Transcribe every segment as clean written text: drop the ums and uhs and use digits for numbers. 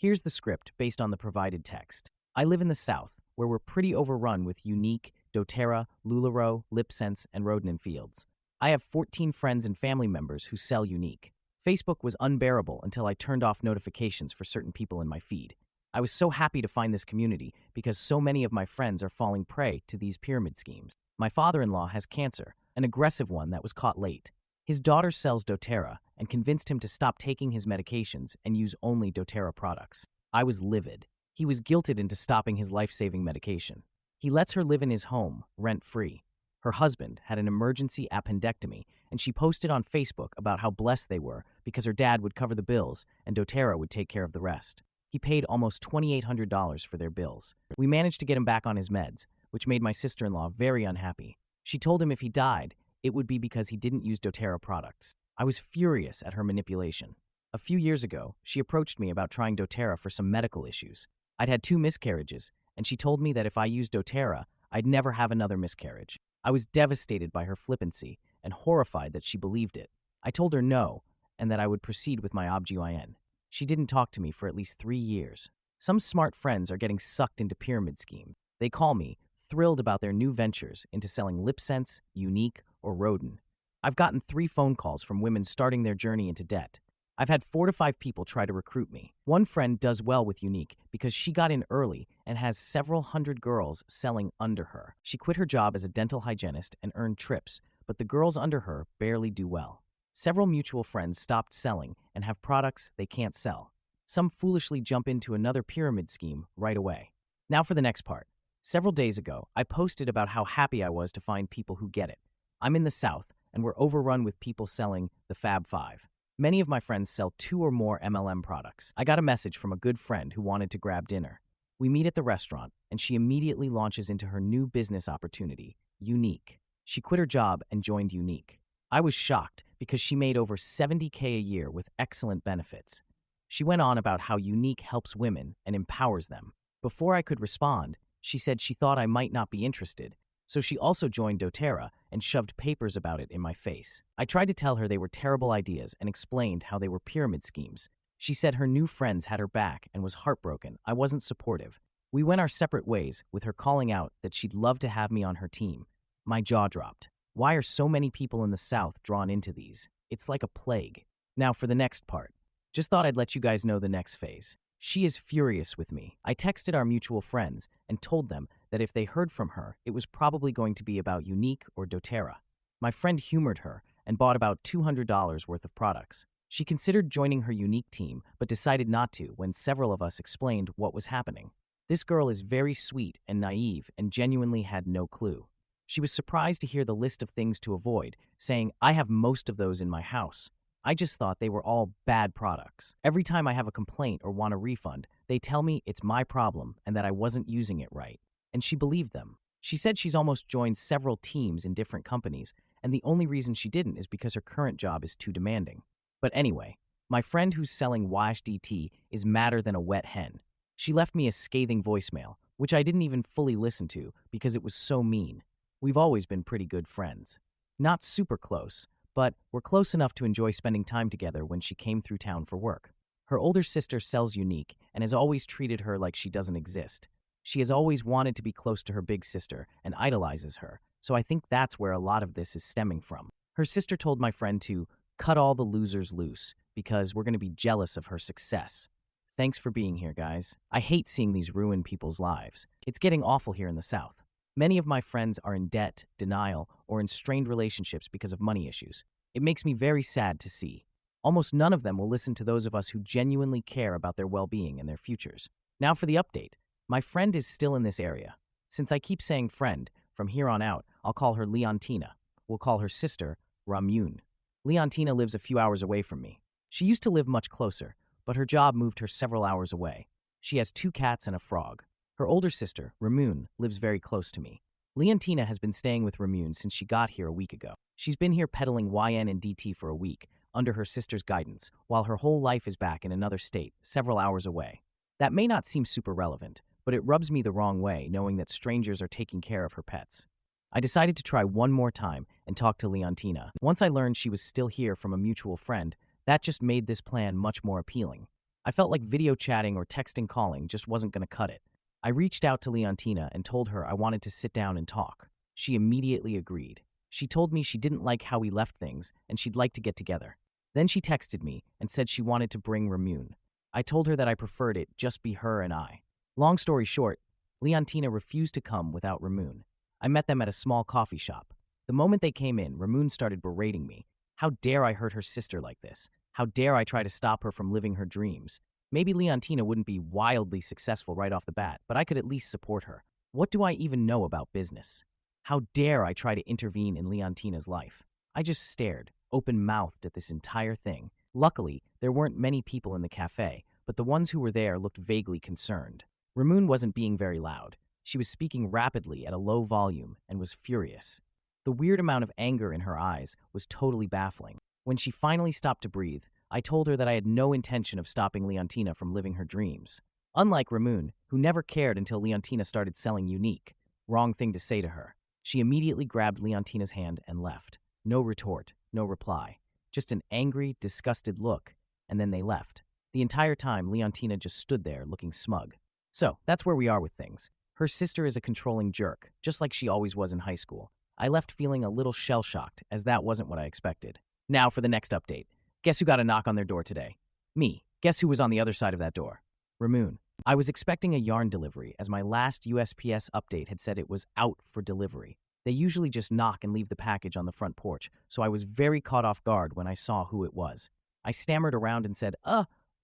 Here's the script based on the provided text. I live in the South, where we're pretty overrun with Unique, doTERRA, LuLaRoe, LipSense, and Rodan Fields. I have 14 friends and family members who sell Unique. Facebook was unbearable until I turned off notifications for certain people in my feed. I was so happy to find this community because so many of my friends are falling prey to these pyramid schemes. My father-in-law has cancer, an aggressive one that was caught late. His daughter sells doTERRA and convinced him to stop taking his medications and use only doTERRA products. I was livid. He was guilted into stopping his life-saving medication. He lets her live in his home, rent-free. Her husband had an emergency appendectomy, and she posted on Facebook about how blessed they were because her dad would cover the bills and doTERRA would take care of the rest. He paid almost $2,800 for their bills. We managed to get him back on his meds, which made my sister-in-law very unhappy. She told him if he died, it would be because he didn't use doTERRA products. I was furious at her manipulation. A few years ago, she approached me about trying doTERRA for some medical issues. I'd had 2 miscarriages, and she told me that if I used doTERRA, I'd never have another miscarriage. I was devastated by her flippancy and horrified that she believed it. I told her no, and that I would proceed with my OBGYN. She didn't talk to me for at least 3 years. Some smart friends are getting sucked into pyramid schemes. They call me, thrilled about their new ventures into selling LipSense, Unique, or Rodan. I've gotten 3 phone calls from women starting their journey into debt. I've had 4 to 5 people try to recruit me. One friend does well with Unique because she got in early and has several hundred girls selling under her. She quit her job as a dental hygienist and earned trips, but the girls under her barely do well. Several mutual friends stopped selling and have products they can't sell. Some foolishly jump into another pyramid scheme right away. Now for the next part. Several days ago, I posted about how happy I was to find people who get it. I'm in the South, and we're overrun with people selling the Fab Five. Many of my friends sell 2 or more MLM products. I got a message from a good friend who wanted to grab dinner. We meet at the restaurant, and she immediately launches into her new business opportunity, Unique. She quit her job and joined Unique. I was shocked because she made over $70K a year with excellent benefits. She went on about how Unique helps women and empowers them. Before I could respond, she said she thought I might not be interested, so she also joined doTERRA and shoved papers about it in my face. I tried to tell her they were terrible ideas and explained how they were pyramid schemes. She said her new friends had her back and was heartbroken. I wasn't supportive. We went our separate ways, with her calling out that she'd love to have me on her team. My jaw dropped. Why are so many people in the South drawn into these? It's like a plague. Now for the next part. Just thought I'd let you guys know the next phase. She is furious with me. I texted our mutual friends and told them that if they heard from her, it was probably going to be about Unique or doTERRA. My friend humored her and bought about $200 worth of products. She considered joining her Unique team, but decided not to when several of us explained what was happening. This girl is very sweet and naive and genuinely had no clue. She was surprised to hear the list of things to avoid, saying, "I have most of those in my house. I just thought they were all bad products. Every time I have a complaint or want a refund, they tell me it's my problem and that I wasn't using it right." And she believed them. She said she's almost joined several teams in different companies, and the only reason she didn't is because her current job is too demanding. But anyway, my friend who's selling Wash DT is madder than a wet hen. She left me a scathing voicemail, which I didn't even fully listen to because it was so mean. We've always been pretty good friends. Not super close, but we're close enough to enjoy spending time together when she came through town for work. Her older sister sells Unique and has always treated her like she doesn't exist. She has always wanted to be close to her big sister and idolizes her, so I think that's where a lot of this is stemming from. Her sister told my friend to cut all the losers loose because we're going to be jealous of her success. Thanks for being here, guys. I hate seeing these ruin people's lives. It's getting awful here in the South. Many of my friends are in debt, denial, or in strained relationships because of money issues. It makes me very sad to see. Almost none of them will listen to those of us who genuinely care about their well-being and their futures. Now for the update. My friend is still in this area. Since I keep saying friend, from here on out, I'll call her Leontina. We'll call her sister Ramune. Leontina lives a few hours away from me. She used to live much closer, but her job moved her several hours away. She has 2 cats and a frog. Her older sister, Ramune, lives very close to me. Leontina has been staying with Ramune since she got here a week ago. She's been here peddling YN and DT for a week, under her sister's guidance, while her whole life is back in another state, several hours away. That may not seem super relevant, but it rubs me the wrong way knowing that strangers are taking care of her pets. I decided to try one more time and talk to Leontina. Once I learned she was still here from a mutual friend, that just made this plan much more appealing. I felt like video chatting or texting calling just wasn't going to cut it. I reached out to Leontina and told her I wanted to sit down and talk. She immediately agreed. She told me she didn't like how we left things and she'd like to get together. Then she texted me and said she wanted to bring Ramoon. I told her that I preferred it just be her and I. Long story short, Leontina refused to come without Ramoon. I met them at a small coffee shop. The moment they came in, Ramoon started berating me. How dare I hurt her sister like this? How dare I try to stop her from living her dreams? Maybe Leontina wouldn't be wildly successful right off the bat, but I could at least support her. What do I even know about business? How dare I try to intervene in Leontina's life? I just stared, open-mouthed at this entire thing. Luckily, there weren't many people in the cafe, but the ones who were there looked vaguely concerned. Ramoon wasn't being very loud. She was speaking rapidly at a low volume and was furious. The weird amount of anger in her eyes was totally baffling. When she finally stopped to breathe, I told her that I had no intention of stopping Leontina from living her dreams. Unlike Ramoon, who never cared until Leontina started selling Unique. Wrong thing to say to her. She immediately grabbed Leontina's hand and left. No retort, no reply. Just an angry, disgusted look, and then they left. The entire time, Leontina just stood there looking smug. So, that's where we are with things. Her sister is a controlling jerk, just like she always was in high school. I left feeling a little shell-shocked, as that wasn't what I expected. Now for the next update. Guess who got a knock on their door today? Me. Guess who was on the other side of that door? Ramoon. I was expecting a yarn delivery, as my last USPS update had said it was out for delivery. They usually just knock and leave the package on the front porch, so I was very caught off guard when I saw who it was. I stammered around and said,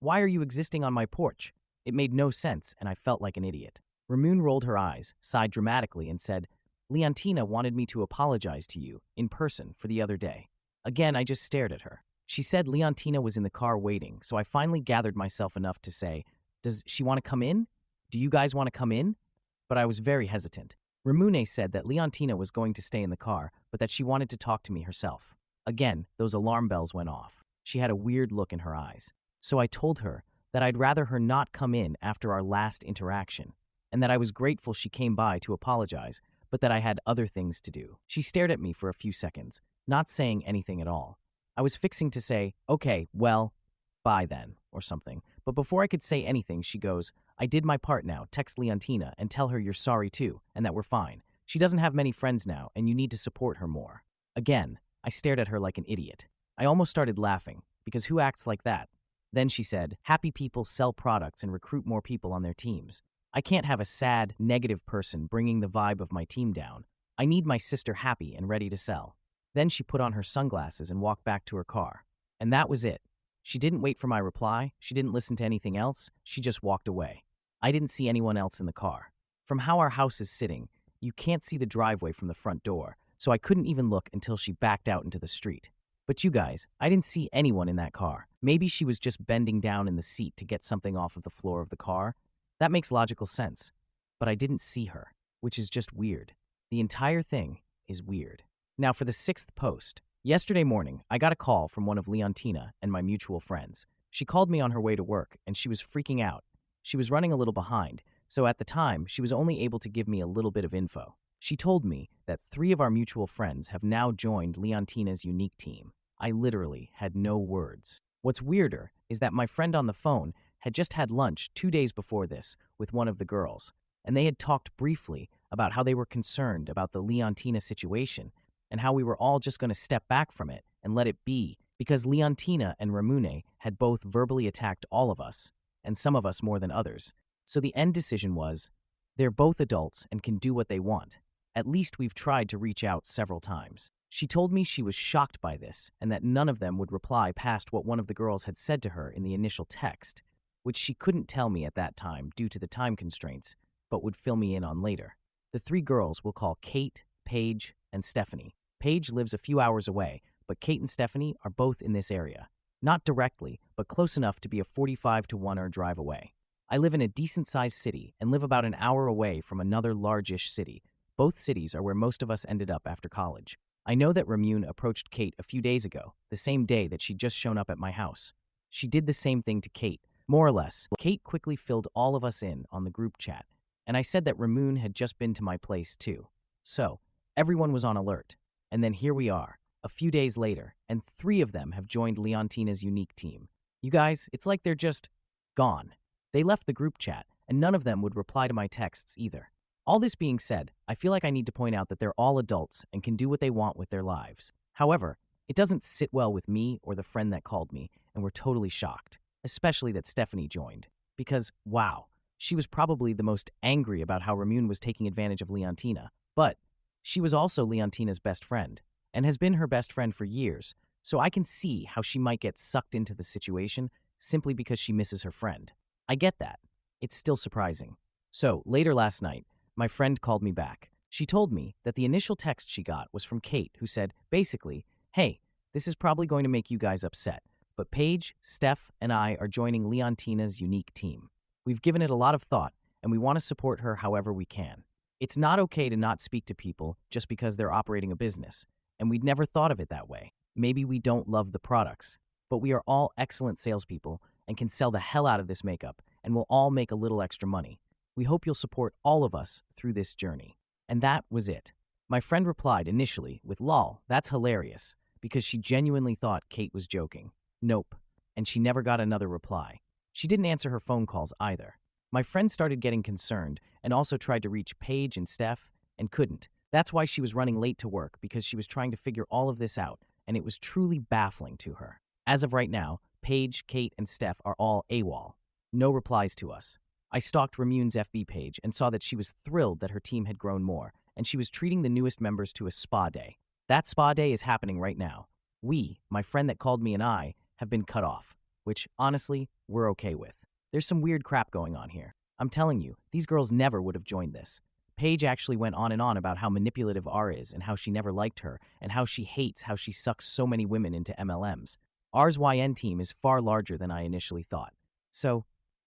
why are you existing on my porch? It made no sense, and I felt like an idiot. Ramoon rolled her eyes, sighed dramatically, and said, Leontina wanted me to apologize to you, in person, for the other day. Again, I just stared at her. She said Leontina was in the car waiting, so I finally gathered myself enough to say, does she want to come in? Do you guys want to come in? But I was very hesitant. Ramune said that Leontina was going to stay in the car, but that she wanted to talk to me herself. Again, those alarm bells went off. She had a weird look in her eyes. So I told her that I'd rather her not come in after our last interaction, and that I was grateful she came by to apologize, but that I had other things to do. She stared at me for a few seconds, not saying anything at all. I was fixing to say, okay, well, bye then, or something. But before I could say anything, she goes, I did my part now, text Leontina and tell her you're sorry too, and that we're fine. She doesn't have many friends now, and you need to support her more. Again, I stared at her like an idiot. I almost started laughing, because who acts like that? Then she said, happy people sell products and recruit more people on their teams. I can't have a sad, negative person bringing the vibe of my team down. I need my sister happy and ready to sell. Then she put on her sunglasses and walked back to her car. And that was it. She didn't wait for my reply, she didn't listen to anything else, she just walked away. I didn't see anyone else in the car. From how our house is sitting, you can't see the driveway from the front door, so I couldn't even look until she backed out into the street. But you guys, I didn't see anyone in that car. Maybe she was just bending down in the seat to get something off of the floor of the car. That makes logical sense. But I didn't see her, which is just weird. The entire thing is weird. Now for the 6th post. Yesterday morning, I got a call from one of Leontina and my mutual friends. She called me on her way to work, and she was freaking out. She was running a little behind, so at the time, she was only able to give me a little bit of info. She told me that 3 of our mutual friends have now joined Leontina's Unique team. I literally had no words. What's weirder is that my friend on the phone had just had lunch 2 days before this with one of the girls, and they had talked briefly about how they were concerned about the Leontina situation and how we were all just going to step back from it and let it be because Leontina and Ramune had both verbally attacked all of us, and some of us more than others. So the end decision was, they're both adults and can do what they want. At least we've tried to reach out several times. She told me she was shocked by this and that none of them would reply past what one of the girls had said to her in the initial text, which she couldn't tell me at that time due to the time constraints, but would fill me in on later. The 3 girls we'll call Kate, Paige, and Stephanie. Paige lives a few hours away, but Kate and Stephanie are both in this area. Not directly, but close enough to be a 45 to 1 hour drive away. I live in a decent-sized city and live about an hour away from another large-ish city. Both cities are where most of us ended up after college. I know that Ramune approached Kate a few days ago, the same day that she'd just shown up at my house. She did the same thing to Kate, more or less. Kate quickly filled all of us in on the group chat, and I said that Ramune had just been to my place too. So, everyone was on alert. And then here we are, a few days later, and 3 of them have joined Leontina's Unique team. You guys, it's like they're just Gone. They left the group chat, and none of them would reply to my texts either. All this being said, I feel like I need to point out that they're all adults and can do what they want with their lives. However, it doesn't sit well with me or the friend that called me, and we're totally shocked, especially that Stephanie joined. Because, wow, she was probably the most angry about how Ramune was taking advantage of Leontina. But she was also Leontina's best friend, and has been her best friend for years, so I can see how she might get sucked into the situation simply because she misses her friend. I get that. It's still surprising. So, later last night, my friend called me back. She told me that the initial text she got was from Kate, who said, basically, hey, this is probably going to make you guys upset, but Paige, Steph, and I are joining Leontina's unique team. We've given it a lot of thought, and we want to support her however we can. It's not okay to not speak to people just because they're operating a business, and we'd never thought of it that way. Maybe we don't love the products, but we are all excellent salespeople and can sell the hell out of this makeup, and we'll all make a little extra money. We hope you'll support all of us through this journey. And that was it. My friend replied initially with, lol, that's hilarious, because she genuinely thought Kate was joking. Nope. And she never got another reply. She didn't answer her phone calls either. My friend started getting concerned and also tried to reach Paige and Steph and couldn't. That's why she was running late to work, because she was trying to figure all of this out, and it was truly baffling to her. As of right now, Paige, Kate, and Steph are all AWOL. No replies to us. I stalked Ramune's FB page and saw that she was thrilled that her team had grown more, and she was treating the newest members to a spa day. That spa day is happening right now. We, my friend that called me and I, have been cut off, which, honestly, we're okay with. There's some weird crap going on here. I'm telling you, these girls never would have joined this. Paige actually went on and on about how manipulative R is and how she never liked her and how she hates how she sucks so many women into MLMs. R's YN team is far larger than I initially thought. So,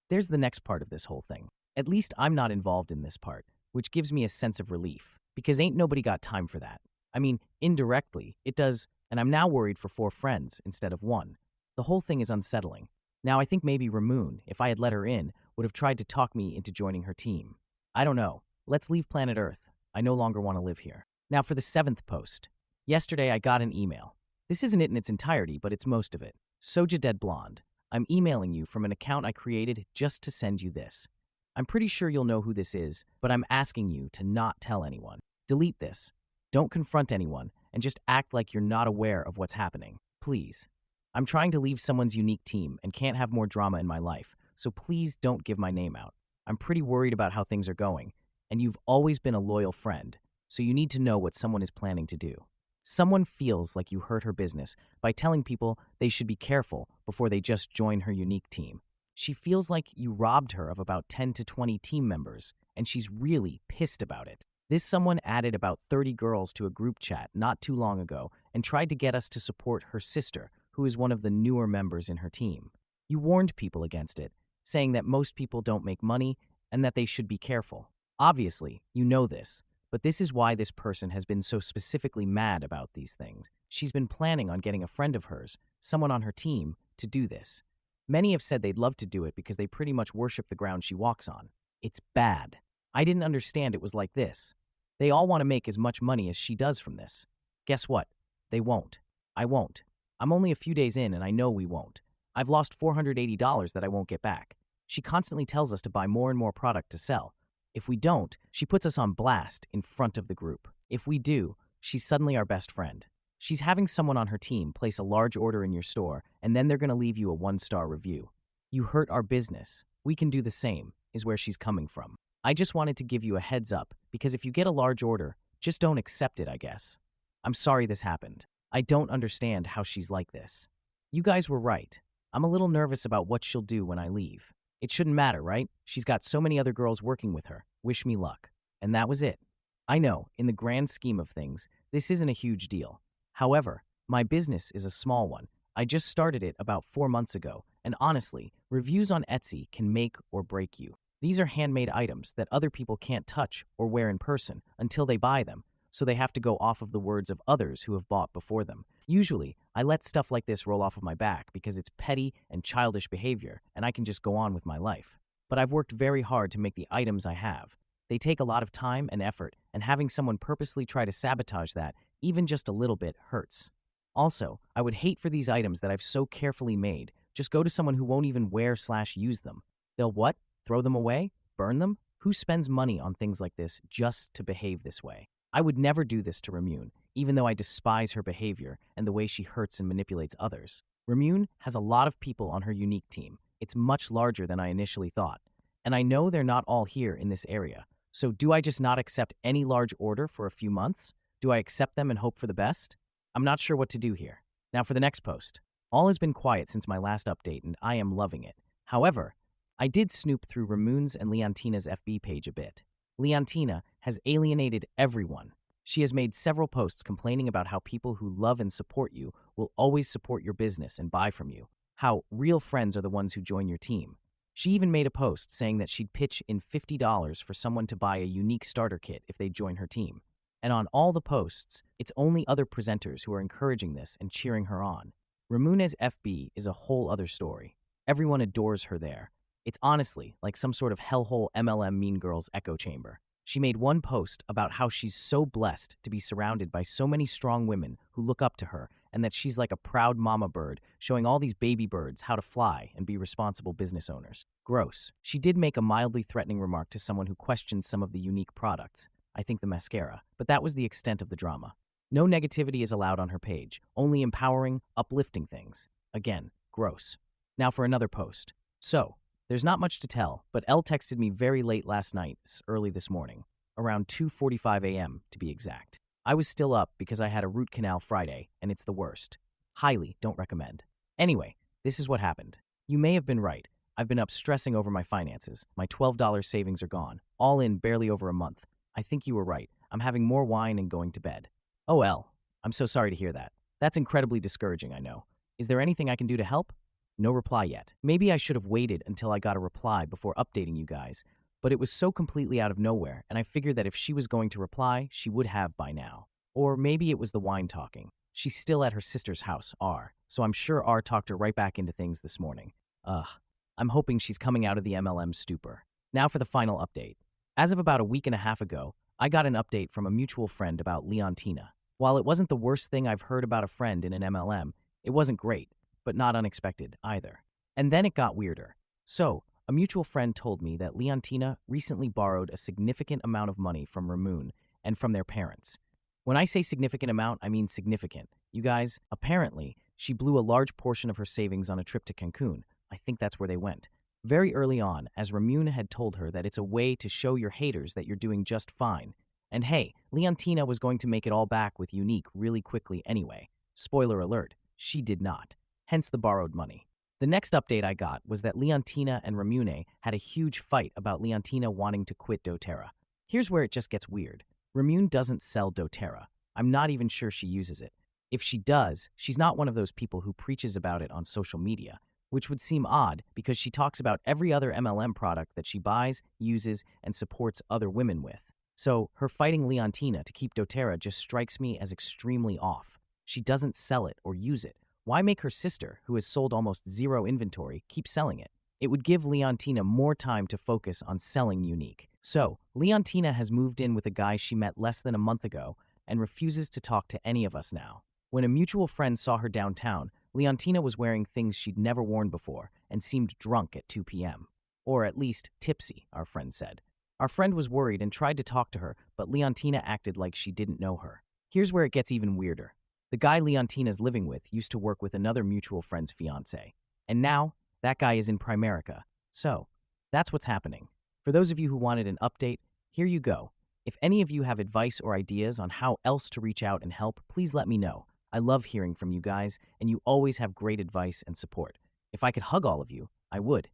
there's the next part of this whole thing. At least I'm not involved in this part, which gives me a sense of relief, because ain't nobody got time for that. I mean, indirectly, it does, and I'm now worried for 4 friends instead of 1. The whole thing is unsettling. Now, I think maybe Ramune, if I had let her in, would have tried to talk me into joining her team. I don't know. Let's leave planet Earth. I no longer want to live here. Now for the 7th post. Yesterday I got an email. This isn't it in its entirety, but it's most of it. Soja Dead Blonde. I'm emailing you from an account I created just to send you this. I'm pretty sure you'll know who this is, but I'm asking you to not tell anyone. Delete this. Don't confront anyone, and just act like you're not aware of what's happening. Please. I'm trying to leave someone's unique team and can't have more drama in my life, so please don't give my name out. I'm pretty worried about how things are going, and you've always been a loyal friend, so you need to know what someone is planning to do. Someone feels like you hurt her business by telling people they should be careful before they just join her unique team. She feels like you robbed her of about 10 to 20 team members, and she's really pissed about it. This someone added about 30 girls to a group chat not too long ago and tried to get us to support her sister, who is one of the newer members in her team. You warned people against it, saying that most people don't make money and that they should be careful. Obviously, you know this, but this is why this person has been so specifically mad about these things. She's been planning on getting a friend of hers, someone on her team, to do this. Many have said they'd love to do it because they pretty much worship the ground she walks on. It's bad. I didn't understand it was like this. They all want to make as much money as she does from this. Guess what? They won't. I won't. I'm only a few days in and I know we won't. I've lost $480 that I won't get back. She constantly tells us to buy more and more product to sell. If we don't, she puts us on blast in front of the group. If we do, she's suddenly our best friend. She's having someone on her team place a large order in your store, and then they're going to leave you a 1-star review. You hurt our business. We can do the same, is where she's coming from. I just wanted to give you a heads up, because if you get a large order, just don't accept it, I guess. I'm sorry this happened. I don't understand how she's like this. You guys were right. I'm a little nervous about what she'll do when I leave. It shouldn't matter, right? She's got so many other girls working with her. Wish me luck. And that was it. I know, in the grand scheme of things, this isn't a huge deal. However, my business is a small one. I just started it about 4 months ago, and honestly, reviews on Etsy can make or break you. These are handmade items that other people can't touch or wear in person until they buy them, so they have to go off of the words of others who have bought before them. Usually, I let stuff like this roll off of my back because it's petty and childish behavior, and I can just go on with my life. But I've worked very hard to make the items I have. They take a lot of time and effort, and having someone purposely try to sabotage that, even just a little bit, hurts. Also, I would hate for these items that I've so carefully made Just go to someone who won't even wear/use them. They'll what? Throw them away? Burn them? Who spends money on things like this just to behave this way? I would never do this to Ramune, even though I despise her behavior and the way she hurts and manipulates others. Ramune has a lot of people on her unique team. It's much larger than I initially thought. And I know they're not all here in this area. So do I just not accept any large order for a few months? Do I accept them and hope for the best? I'm not sure what to do here. Now for the next post. All has been quiet since my last update and I am loving it. However, I did snoop through Ramune's and Leontina's FB page a bit. Leontina has alienated everyone. She has made several posts complaining about how people who love and support you will always support your business and buy from you. How real friends are the ones who join your team. She even made a post saying that she'd pitch in $50 for someone to buy a unique starter kit if they join her team. And on all the posts, it's only other presenters who are encouraging this and cheering her on. Ramune's FB is a whole other story. Everyone adores her there. It's honestly like some sort of hellhole MLM Mean Girls echo chamber. She made one post about how she's so blessed to be surrounded by so many strong women who look up to her and that she's like a proud mama bird showing all these baby birds how to fly and be responsible business owners. Gross. She did make a mildly threatening remark to someone who questioned some of the unique products, I think the mascara, but that was the extent of the drama. No negativity is allowed on her page, only empowering, uplifting things. Again, gross. Now for another post. So, there's not much to tell, but Elle texted me very late last night, early this morning, around 2:45 a.m. to be exact. I was still up because I had a root canal Friday, and it's the worst. Highly don't recommend. Anyway, this is what happened. You may have been right. I've been up stressing over my finances. My $12 savings are gone, all in barely over a month. I think you were right. I'm having more wine and going to bed. Oh, Elle, I'm so sorry to hear that. That's incredibly discouraging, I know. Is there anything I can do to help? No reply yet. Maybe I should have waited until I got a reply before updating you guys, but it was so completely out of nowhere, and I figured that if she was going to reply, she would have by now. Or maybe it was the wine talking. She's still at her sister's house, R, so I'm sure R talked her right back into things this morning. I'm hoping she's coming out of the MLM stupor. Now for the final update. As of about a week and a half ago, I got an update from a mutual friend about Leontina. While it wasn't the worst thing I've heard about a friend in an MLM, it wasn't great, but not unexpected either. And then it got weirder. So, a mutual friend told me that Leontina recently borrowed a significant amount of money from Ramune and from their parents. When I say significant amount, I mean significant. You guys, apparently, she blew a large portion of her savings on a trip to Cancun. I think that's where they went. Very early on, as Ramune had told her that it's a way to show your haters that you're doing just fine. And hey, Leontina was going to make it all back with Unique really quickly anyway. Spoiler alert, she did not. Hence the borrowed money. The next update I got was that Leontina and Ramune had a huge fight about Leontina wanting to quit doTERRA. Here's where it just gets weird. Ramune doesn't sell doTERRA. I'm not even sure she uses it. If she does, she's not one of those people who preaches about it on social media, which would seem odd because she talks about every other MLM product that she buys, uses, and supports other women with. So, her fighting Leontina to keep doTERRA just strikes me as extremely off. She doesn't sell it or use it. Why make her sister, who has sold almost zero inventory, keep selling it? It would give Leontina more time to focus on selling Unique. So, Leontina has moved in with a guy she met less than a month ago and refuses to talk to any of us now. When a mutual friend saw her downtown, Leontina was wearing things she'd never worn before and seemed drunk at 2 p.m. Or at least tipsy, our friend said. Our friend was worried and tried to talk to her, but Leontina acted like she didn't know her. Here's where it gets even weirder. The guy Leontina's living with used to work with another mutual friend's fiancé. And now, that guy is in Primerica. So, that's what's happening. For those of you who wanted an update, here you go. If any of you have advice or ideas on how else to reach out and help, please let me know. I love hearing from you guys, and you always have great advice and support. If I could hug all of you, I would.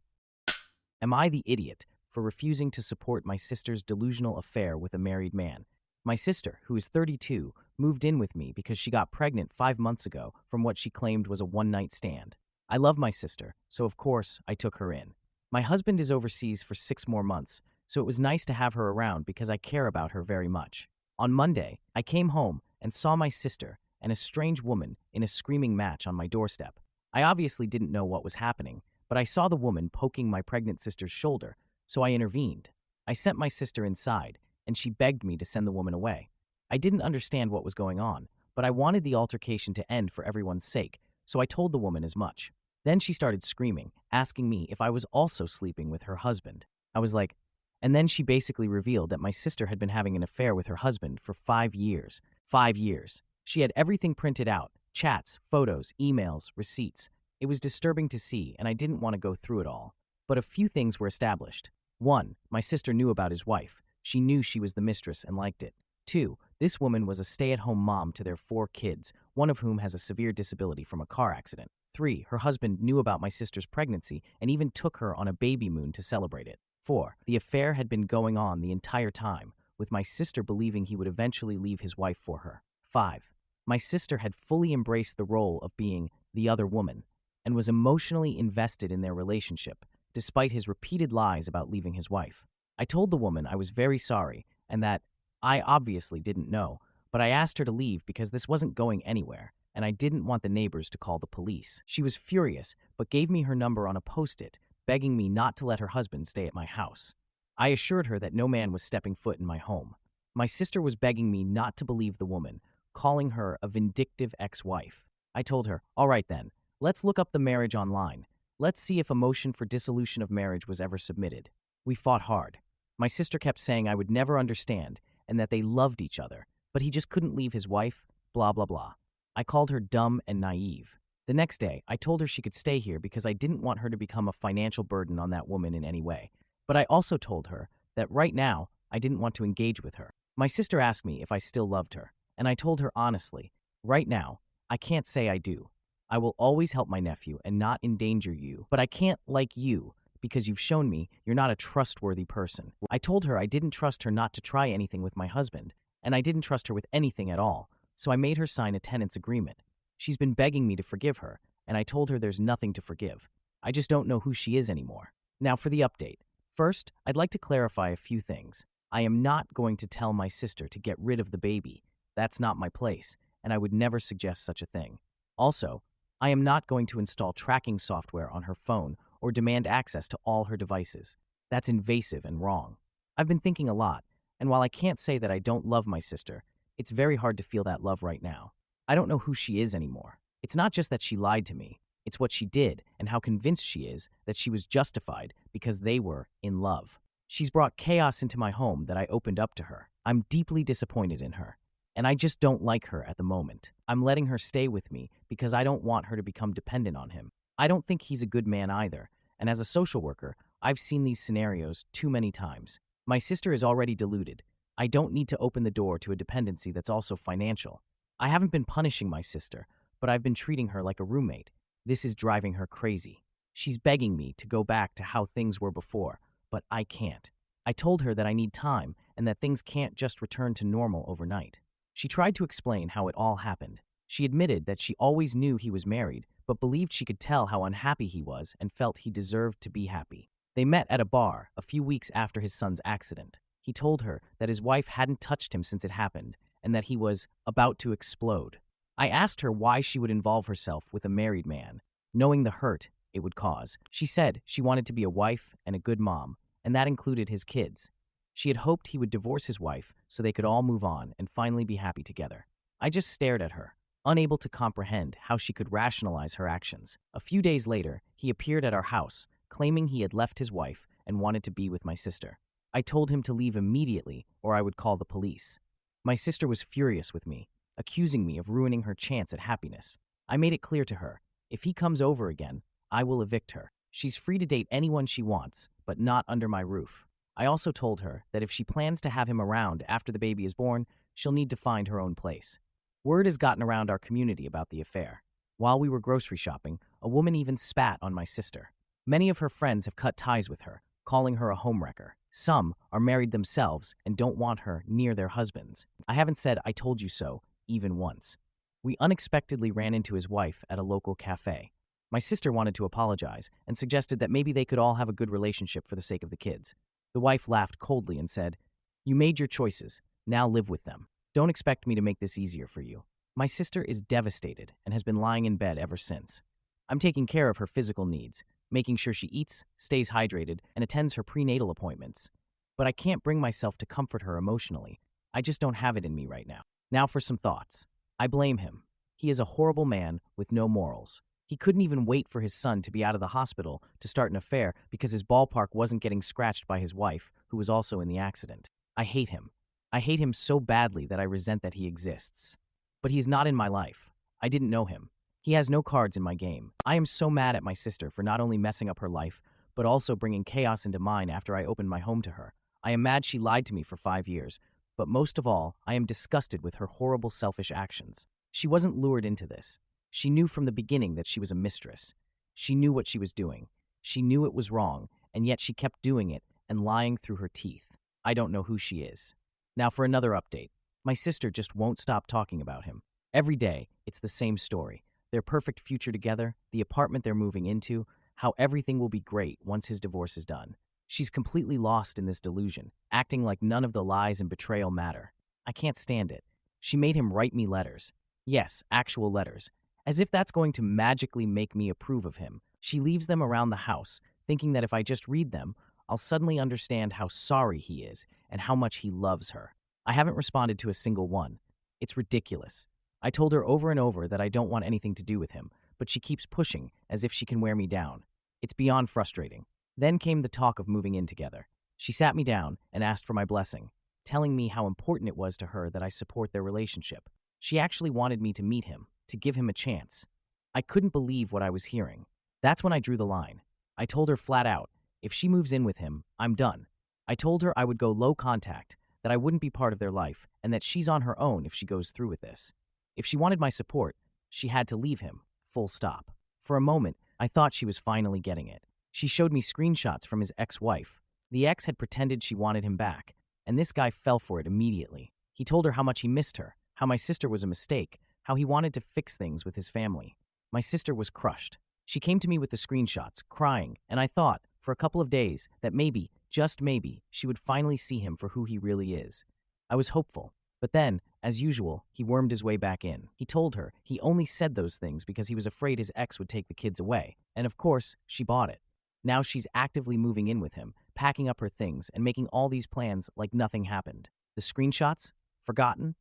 Am I the idiot for refusing to support my sister's delusional affair with a married man? My sister, who is 32, moved in with me because she got pregnant 5 months ago from what she claimed was a one-night stand. I love my sister, so of course I took her in. My husband is overseas for 6 more months, so it was nice to have her around because I care about her very much. On Monday, I came home and saw my sister and a strange woman in a screaming match on my doorstep. I obviously didn't know what was happening, but I saw the woman poking my pregnant sister's shoulder, so I intervened. I sent my sister inside, and she begged me to send the woman away. I didn't understand what was going on, but I wanted the altercation to end for everyone's sake, so I told the woman as much. Then she started screaming, asking me if I was also sleeping with her husband. I was like, and then she basically revealed that my sister had been having an affair with her husband for 5 years. 5 years. She had everything printed out: chats, photos, emails, receipts. It was disturbing to see, and I didn't want to go through it all. But a few things were established. 1. My sister knew about his wife. She knew she was the mistress and liked it. 2. This woman was a stay-at-home mom to their 4 kids, one of whom has a severe disability from a car accident. 3. Her husband knew about my sister's pregnancy and even took her on a baby moon to celebrate it. 4. The affair had been going on the entire time, with my sister believing he would eventually leave his wife for her. 5. My sister had fully embraced the role of being the other woman and was emotionally invested in their relationship, despite his repeated lies about leaving his wife. I told the woman I was very sorry and that I obviously didn't know, but I asked her to leave because this wasn't going anywhere, and I didn't want the neighbors to call the police. She was furious, but gave me her number on a post-it, begging me not to let her husband stay at my house. I assured her that no man was stepping foot in my home. My sister was begging me not to believe the woman, calling her a vindictive ex-wife. I told her, all right then, let's look up the marriage online. Let's see if a motion for dissolution of marriage was ever submitted. We fought hard. My sister kept saying I would never understand and that they loved each other, but he just couldn't leave his wife, blah, blah, blah. I called her dumb and naive. The next day, I told her she could stay here because I didn't want her to become a financial burden on that woman in any way. But I also told her that right now, I didn't want to engage with her. My sister asked me if I still loved her, and I told her honestly, right now, I can't say I do. I will always help my nephew and not endanger you, but I can't like you because you've shown me you're not a trustworthy person. I told her I didn't trust her not to try anything with my husband, and I didn't trust her with anything at all, so I made her sign a tenant's agreement. She's been begging me to forgive her, and I told her there's nothing to forgive. I just don't know who she is anymore. Now for the update. First, I'd like to clarify a few things. I am not going to tell my sister to get rid of the baby. That's not my place, and I would never suggest such a thing. Also, I am not going to install tracking software on her phone or demand access to all her devices. That's invasive and wrong. I've been thinking a lot, and while I can't say that I don't love my sister, it's very hard to feel that love right now. I don't know who she is anymore. It's not just that she lied to me, it's what she did and how convinced she is that she was justified because they were in love. She's brought chaos into my home that I opened up to her. I'm deeply disappointed in her, and I just don't like her at the moment. I'm letting her stay with me because I don't want her to become dependent on him. I don't think he's a good man either, and as a social worker, I've seen these scenarios too many times. My sister is already deluded. I don't need to open the door to a dependency that's also financial. I haven't been punishing my sister, but I've been treating her like a roommate. This is driving her crazy. She's begging me to go back to how things were before, but I can't. I told her that I need time and that things can't just return to normal overnight. She tried to explain how it all happened. She admitted that she always knew he was married, but believed she could tell how unhappy he was and felt he deserved to be happy. They met at a bar a few weeks after his son's accident. He told her that his wife hadn't touched him since it happened and that he was about to explode. I asked her why she would involve herself with a married man, knowing the hurt it would cause. She said she wanted to be a wife and a good mom, and that included his kids. She had hoped he would divorce his wife so they could all move on and finally be happy together. I just stared at her, unable to comprehend how she could rationalize her actions. A few days later, he appeared at our house, claiming he had left his wife and wanted to be with my sister. I told him to leave immediately or I would call the police. My sister was furious with me, accusing me of ruining her chance at happiness. I made it clear to her, if he comes over again, I will evict her. She's free to date anyone she wants, but not under my roof. I also told her that if she plans to have him around after the baby is born, she'll need to find her own place. Word has gotten around our community about the affair. While we were grocery shopping, a woman even spat on my sister. Many of her friends have cut ties with her, calling her a homewrecker. Some are married themselves and don't want her near their husbands. I haven't said I told you so even once. We unexpectedly ran into his wife at a local cafe. My sister wanted to apologize and suggested that maybe they could all have a good relationship for the sake of the kids. The wife laughed coldly and said, "You made your choices. Now live with them. Don't expect me to make this easier for you." My sister is devastated and has been lying in bed ever since. I'm taking care of her physical needs, making sure she eats, stays hydrated, and attends her prenatal appointments. But I can't bring myself to comfort her emotionally. I just don't have it in me right now. Now for some thoughts. I blame him. He is a horrible man with no morals. He couldn't even wait for his son to be out of the hospital to start an affair because his ballpark wasn't getting scratched by his wife, who was also in the accident. I hate him. I hate him so badly that I resent that he exists. But he's not in my life. I didn't know him. He has no cards in my game. I am so mad at my sister for not only messing up her life, but also bringing chaos into mine after I opened my home to her. I am mad she lied to me for 5 years, but most of all, I am disgusted with her horrible selfish actions. She wasn't lured into this. She knew from the beginning that she was a mistress. She knew what she was doing. She knew it was wrong, and yet she kept doing it and lying through her teeth. I don't know who she is. Now for another update. My sister just won't stop talking about him. Every day, it's the same story. Their perfect future together, the apartment they're moving into, how everything will be great once his divorce is done. She's completely lost in this delusion, acting like none of the lies and betrayal matter. I can't stand it. She made him write me letters. Yes, actual letters. As if that's going to magically make me approve of him. She leaves them around the house, thinking that if I just read them, I'll suddenly understand how sorry he is and how much he loves her. I haven't responded to a single one. It's ridiculous. I told her over and over that I don't want anything to do with him, but she keeps pushing as if she can wear me down. It's beyond frustrating. Then came the talk of moving in together. She sat me down and asked for my blessing, telling me how important it was to her that I support their relationship. She actually wanted me to meet him, to give him a chance. I couldn't believe what I was hearing. That's when I drew the line. I told her flat out, if she moves in with him, I'm done. I told her I would go low contact, that I wouldn't be part of their life, and that she's on her own if she goes through with this. If she wanted my support, she had to leave him, full stop. For a moment, I thought she was finally getting it. She showed me screenshots from his ex-wife. The ex had pretended she wanted him back, and this guy fell for it immediately. He told her how much he missed her, how my sister was a mistake, how he wanted to fix things with his family. My sister was crushed. She came to me with the screenshots, crying, and I thought, for a couple of days, that maybe, just maybe, she would finally see him for who he really is. I was hopeful. But then, as usual, he wormed his way back in. He told her he only said those things because he was afraid his ex would take the kids away. And of course, she bought it. Now she's actively moving in with him, packing up her things, and making all these plans like nothing happened. The screenshots? Forgotten?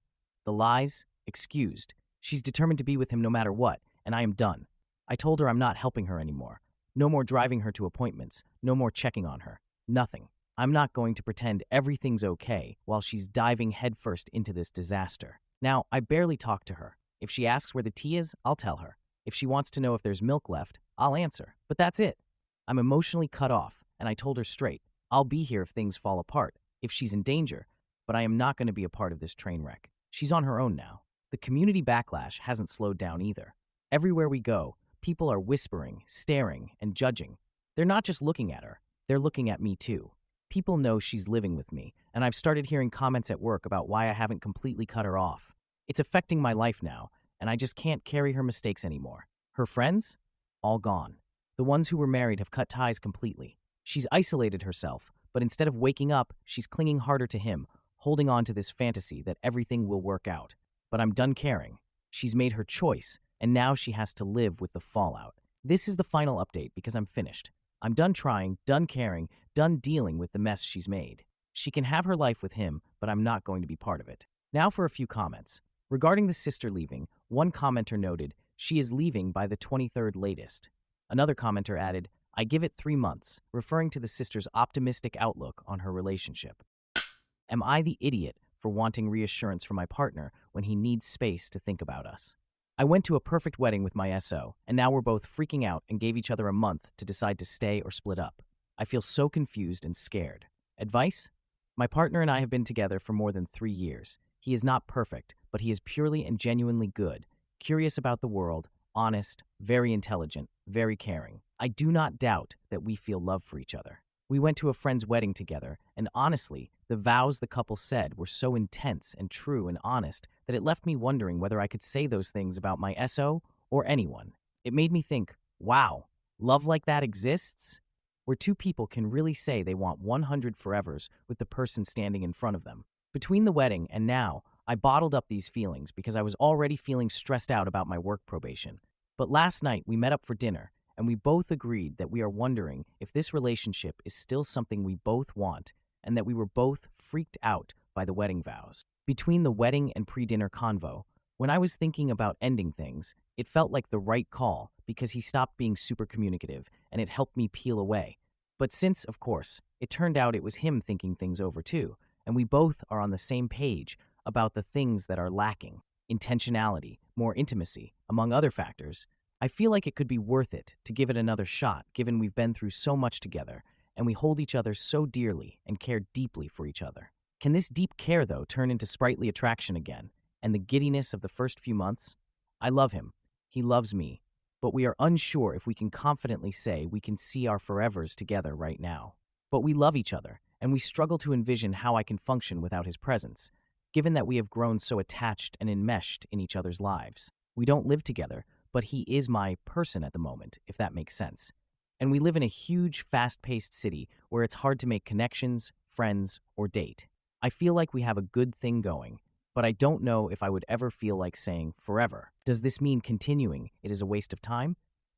The lies? Excused. She's determined to be with him no matter what, and I am done. I told her I'm not helping her anymore. No more driving her to appointments. No more checking on her. Nothing. I'm not going to pretend everything's okay while she's diving headfirst into this disaster. Now, I barely talk to her. If she asks where the tea is, I'll tell her. If she wants to know if there's milk left, I'll answer. But that's it. I'm emotionally cut off, and I told her straight, I'll be here if things fall apart, if she's in danger, but I am not going to be a part of this train wreck. She's on her own now. The community backlash hasn't slowed down either. Everywhere we go, people are whispering, staring, and judging. They're not just looking at her, they're looking at me too. People know she's living with me, and I've started hearing comments at work about why I haven't completely cut her off. It's affecting my life now, and I just can't carry her mistakes anymore. Her friends? All gone. The ones who were married have cut ties completely. She's isolated herself, but instead of waking up, she's clinging harder to him, holding on to this fantasy that everything will work out. But I'm done caring. She's made her choice, and now she has to live with the fallout. This is the final update because I'm finished. I'm done trying, done caring, done dealing with the mess she's made. She can have her life with him, but I'm not going to be part of it. Now for a few comments. Regarding the sister leaving, one commenter noted, she is leaving by the 23rd latest. Another commenter added, I give it 3 months, referring to the sister's optimistic outlook on her relationship. Am I the idiot for wanting reassurance from my partner when he needs space to think about us? I went to a perfect wedding with my SO, and now we're both freaking out and gave each other a month to decide to stay or split up. I feel so confused and scared. Advice? My partner and I have been together for more than 3 years. He is not perfect, but he is purely and genuinely good, curious about the world, honest, very intelligent, very caring. I do not doubt that we feel love for each other. We went to a friend's wedding together, and honestly, the vows the couple said were so intense and true and honest that it left me wondering whether I could say those things about my SO or anyone. It made me think, wow, love like that exists? Where two people can really say they want 100 forevers with the person standing in front of them. Between the wedding and now, I bottled up these feelings because I was already feeling stressed out about my work probation. But last night we met up for dinner, and we both agreed that we are wondering if this relationship is still something we both want, and that we were both freaked out by the wedding vows. Between the wedding and pre-dinner convo, When I was thinking about ending things, it felt like the right call because he stopped being super communicative and it helped me peel away. But since, of course, it turned out it was him thinking things over too, and we both are on the same page about the things that are lacking intentionality, more intimacy, among other factors. I feel like it could be worth it to give it another shot given we've been through so much together and we hold each other so dearly and care deeply for each other. Can this deep care, though, turn into sprightly attraction again and the giddiness of the first few months? I love him. He loves me. But we are unsure if we can confidently say we can see our forevers together right now. But we love each other, and we struggle to envision how I can function without his presence, given that we have grown so attached and enmeshed in each other's lives. We don't live together, but he is my person at the moment, if that makes sense. And we live in a huge, fast-paced city where it's hard to make connections, friends, or date. I feel like we have a good thing going, but I don't know if I would ever feel like saying forever. Does this mean continuing it is a waste of time?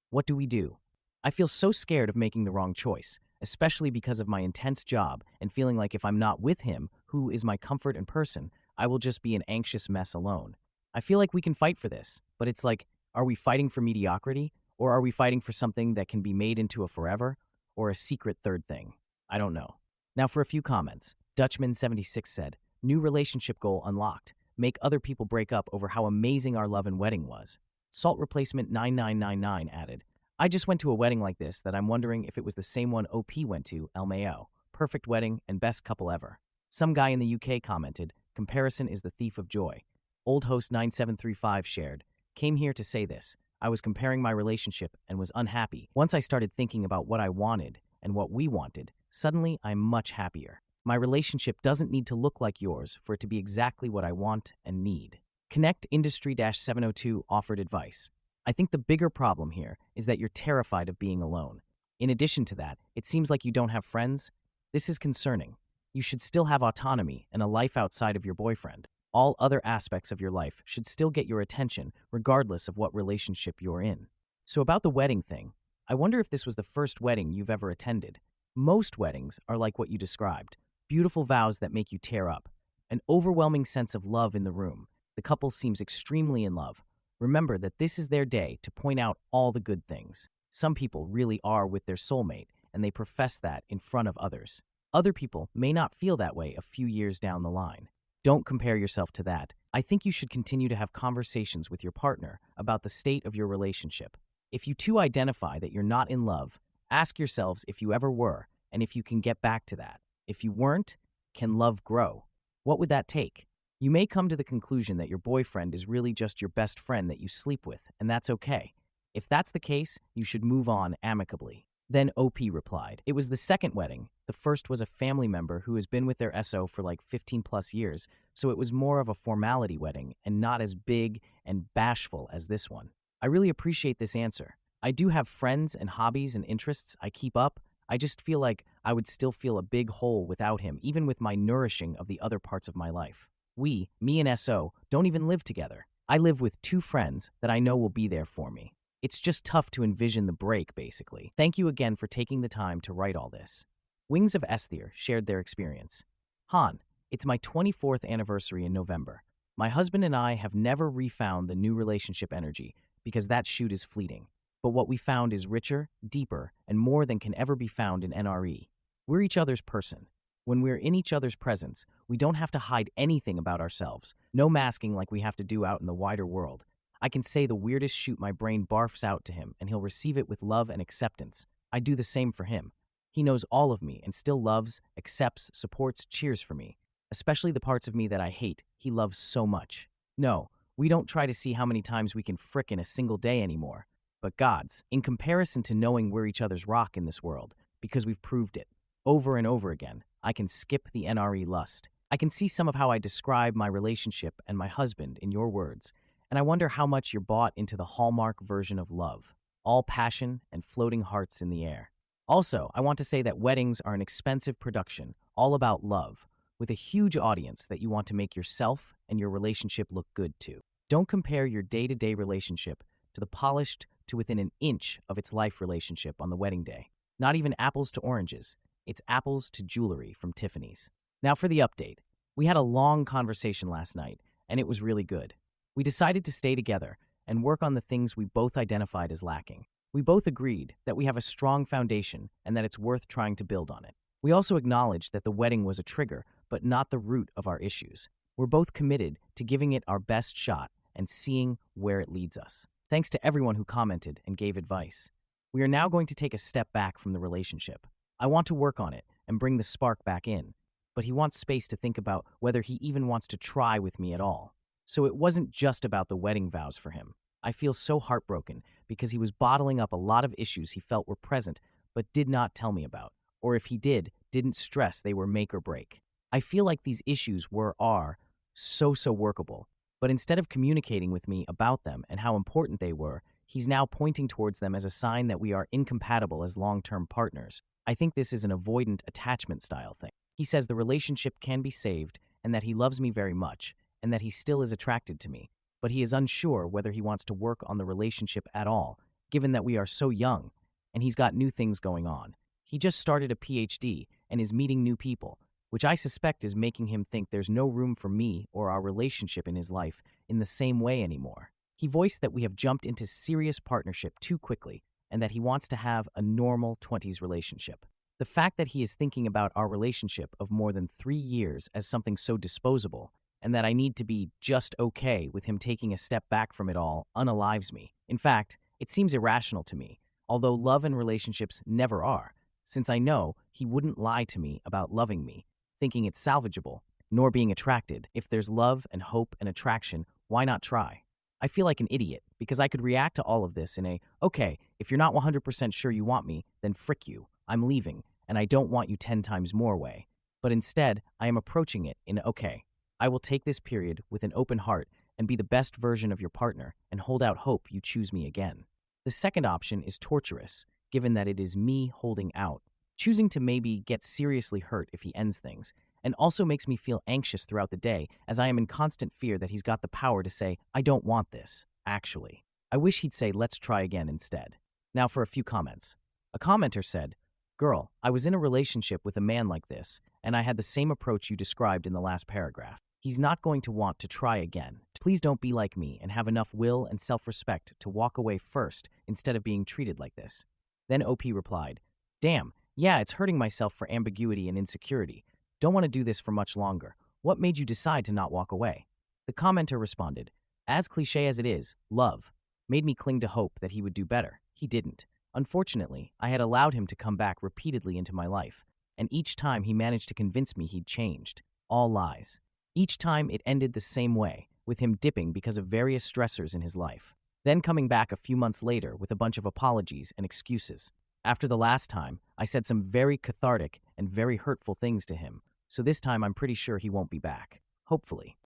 What do we do? I feel so scared of making the wrong choice, especially because of my intense job and feeling like if I'm not with him, who is my comfort and person, I will just be an anxious mess alone. I feel like we can fight for this, but it's like, are we fighting for mediocrity? Or are we fighting for something that can be made into a forever? Or a secret third thing? I don't know. Now for a few comments. Dutchman76 said, new relationship goal unlocked. Make other people break up over how amazing our love and wedding was. Salt Replacement 9999 added, I just went to a wedding like this that I'm wondering if it was the same one OP went to, LMAO. Perfect wedding and best couple ever. Some guy in the UK commented, comparison is the thief of joy. Old Host 9735 shared, came here to say this. I was comparing my relationship and was unhappy. Once I started thinking about what I wanted and what we wanted, suddenly I'm much happier. My relationship doesn't need to look like yours for it to be exactly what I want and need. Connect Industry-702 offered advice. I think the bigger problem here is that you're terrified of being alone. In addition to that, it seems like you don't have friends. This is concerning. You should still have autonomy and a life outside of your boyfriend. All other aspects of your life should still get your attention regardless of what relationship you're in. So about the wedding thing, I wonder if this was the first wedding you've ever attended. Most weddings are like what you described. Beautiful vows that make you tear up. An overwhelming sense of love in the room. The couple seems extremely in love. Remember that this is their day to point out all the good things. Some people really are with their soulmate, and they profess that in front of others. Other people may not feel that way a few years down the line. Don't compare yourself to that. I think you should continue to have conversations with your partner about the state of your relationship. If you two identify that you're not in love, ask yourselves if you ever were, and if you can get back to that. If you weren't, can love grow? What would that take? You may come to the conclusion that your boyfriend is really just your best friend that you sleep with, and that's okay. If that's the case, you should move on amicably. Then OP replied, it was the second wedding. The first was a family member who has been with their SO for like 15 plus years, so it was more of a formality wedding and not as big and bashful as this one. I really appreciate this answer. I do have friends and hobbies and interests I keep up. I just feel like I would still feel a big hole without him, even with my nourishing of the other parts of my life. Me and SO, don't even live together. I live with two friends that I know will be there for me. It's just tough to envision the break, basically. Thank you again for taking the time to write all this. Wings of Esther shared their experience. Han, it's my 24th anniversary in November. My husband and I have never refound the new relationship energy because that shoot is fleeting. But what we found is richer, deeper, and more than can ever be found in NRE. We're each other's person. When we're in each other's presence, we don't have to hide anything about ourselves. No masking like we have to do out in the wider world. I can say the weirdest shoot my brain barfs out to him, and he'll receive it with love and acceptance. I do the same for him. He knows all of me and still loves, accepts, supports, cheers for me. Especially the parts of me that I hate, he loves so much. No, we don't try to see how many times we can frick in a single day anymore. But gods, in comparison to knowing we're each other's rock in this world, because we've proved it, over and over again, I can skip the NRE lust. I can see some of how I describe my relationship and my husband in your words, and I wonder how much you're bought into the Hallmark version of love, all passion and floating hearts in the air. Also, I want to say that weddings are an expensive production, all about love, with a huge audience that you want to make yourself and your relationship look good to. Don't compare your day-to-day relationship to the polished to within an inch of its life relationship on the wedding day. Not even apples to oranges. It's apples to jewelry from Tiffany's. Now for the update. We had a long conversation last night, and it was really good. We decided to stay together and work on the things we both identified as lacking. We both agreed that we have a strong foundation and that it's worth trying to build on it. We also acknowledged that the wedding was a trigger, but not the root of our issues. We're both committed to giving it our best shot and seeing where it leads us. Thanks to everyone who commented and gave advice. We are now going to take a step back from the relationship. I want to work on it and bring the spark back in, but he wants space to think about whether he even wants to try with me at all. So it wasn't just about the wedding vows for him. I feel so heartbroken because he was bottling up a lot of issues he felt were present but did not tell me about, or if he did, didn't stress they were make or break. I feel like these issues are so workable, but instead of communicating with me about them and how important they were, he's now pointing towards them as a sign that we are incompatible as long-term partners. I think this is an avoidant attachment style thing. He says the relationship can be saved and that he loves me very much and that he still is attracted to me, but he is unsure whether he wants to work on the relationship at all, given that we are so young and he's got new things going on. He just started a PhD and is meeting new people, which I suspect is making him think there's no room for me or our relationship in his life in the same way anymore. He voiced that we have jumped into serious partnership too quickly and that he wants to have a normal 20s relationship. The fact that he is thinking about our relationship of more than 3 years as something so disposable and that I need to be just okay with him taking a step back from it all unalives me. In fact, it seems irrational to me, although love and relationships never are, since I know he wouldn't lie to me about loving me, thinking it's salvageable, nor being attracted. If there's love and hope and attraction, why not try? I feel like an idiot because I could react to all of this in a, okay, if you're not 100% sure you want me, then frick you, I'm leaving, and I don't want you 10 times more way. But instead, I am approaching it in, okay, I will take this period with an open heart and be the best version of your partner and hold out hope you choose me again. The second option is torturous, given that it is me holding out, choosing to maybe get seriously hurt if he ends things, and also makes me feel anxious throughout the day as I am in constant fear that he's got the power to say, I don't want this, actually. I wish he'd say, let's try again instead. Now for a few comments. A commenter said, girl, I was in a relationship with a man like this, and I had the same approach you described in the last paragraph. He's not going to want to try again. Please don't be like me and have enough will and self-respect to walk away first instead of being treated like this. Then OP replied, damn, yeah, it's hurting myself for ambiguity and insecurity. Don't want to do this for much longer. What made you decide to not walk away? The commenter responded, as cliche as it is, love made me cling to hope that he would do better. He didn't. Unfortunately, I had allowed him to come back repeatedly into my life, and each time he managed to convince me he'd changed. All lies. Each time it ended the same way, with him dipping because of various stressors in his life, then coming back a few months later with a bunch of apologies and excuses. After the last time, I said some very cathartic and very hurtful things to him, so this time I'm pretty sure he won't be back. Hopefully.